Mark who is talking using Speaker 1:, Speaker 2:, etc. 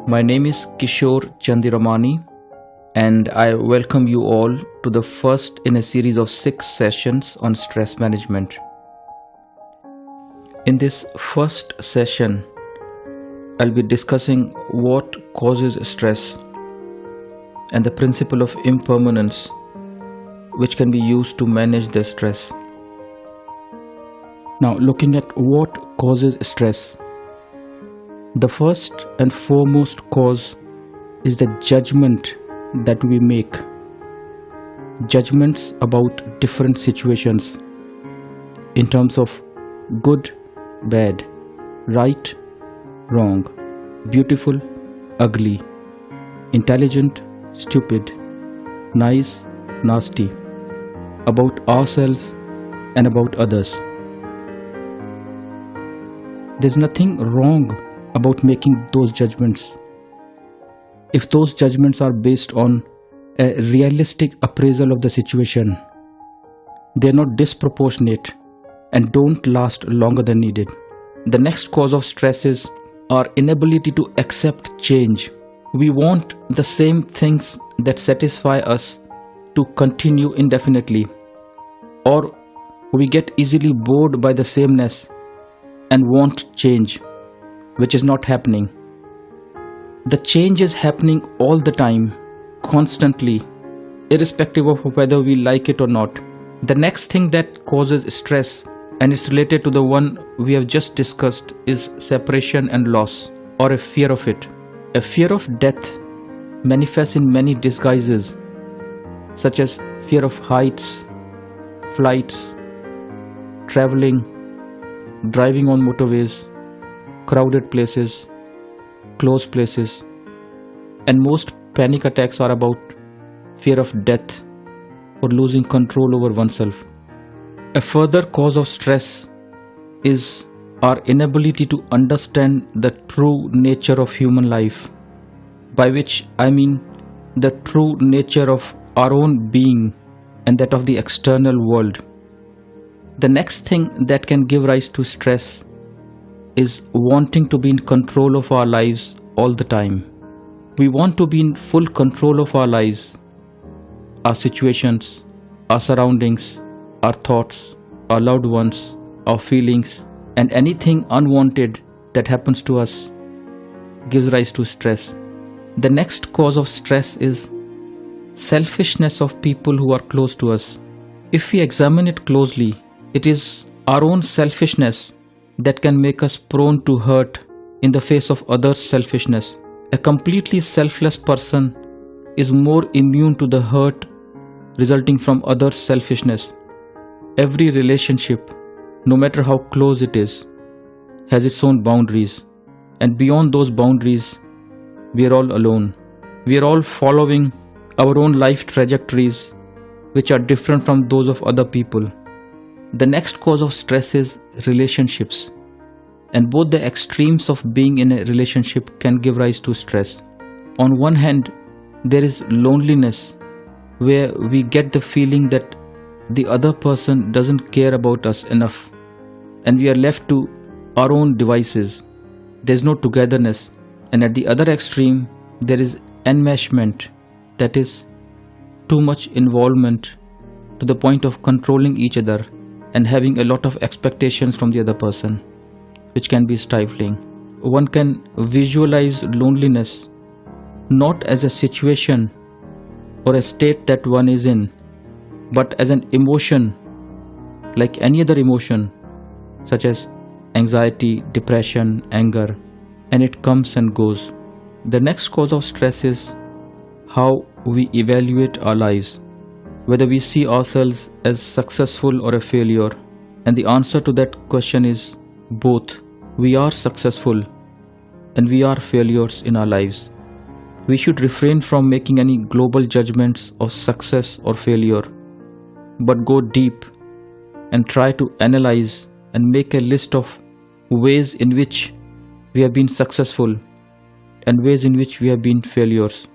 Speaker 1: My name is Kishore Chandiramani, and I welcome you all to the first in a series of 6 sessions on stress management. In this first session, I'll be discussing what causes stress and the principle of impermanence, which can be used to manage the stress. Now, looking at what causes stress. The first and foremost cause is the judgment that we make. Judgments about different situations in terms of good, bad, right, wrong, beautiful, ugly, intelligent, stupid, nice, nasty, about ourselves and about others. There's nothing wrong about making those judgments if those judgments are based on a realistic appraisal of the situation. They're not disproportionate and don't last longer than needed. The next cause of stress is our inability to accept change. We want the same things that satisfy us to continue indefinitely, or we get easily bored by the sameness and want change, which is not happening. The change is happening all the time, constantly, irrespective of whether we like it or not. The next thing that causes stress, and it's related to the one we have just discussed, is separation and loss, or a fear of it. A fear of death manifests in many disguises, such as fear of heights, flights, traveling, driving on motorways, crowded places, closed places, and most panic attacks are about fear of death or losing control over oneself. A further cause of stress is our inability to understand the true nature of human life, by which I mean the true nature of our own being and that of the external world. The next thing that can give rise to stress is wanting to be in control of our lives all the time. We want to be in full control of our lives, our situations, our surroundings, our thoughts, our loved ones, our feelings, and anything unwanted that happens to us gives rise to stress. The next cause of stress is selfishness of people who are close to us. If we examine it closely, it is our own selfishness that can make us prone to hurt in the face of others' selfishness. A completely selfless person is more immune to the hurt resulting from others' selfishness. Every relationship, no matter how close it is, has its own boundaries, and beyond those boundaries, we are all alone. We are all following our own life trajectories, which are different from those of other people. The next cause of stress is relationships, and both the extremes of being in a relationship can give rise to stress. On one hand, there is loneliness, where we get the feeling that the other person doesn't care about us enough, and we are left to our own devices. There's no togetherness. And at the other extreme, there is enmeshment, that is, too much involvement to the point of controlling each other and having a lot of expectations from the other person, which can be stifling. One can visualize loneliness not as a situation or a state that one is in, but as an emotion like any other emotion, such as anxiety, depression, anger, and it comes and goes. The next cause of stress is how we evaluate our lives, whether we see ourselves as successful or a failure. And the answer to that question is both. We are successful and we are failures in our lives. We should refrain from making any global judgments of success or failure, but go deep and try to analyze and make a list of ways in which we have been successful and ways in which we have been failures.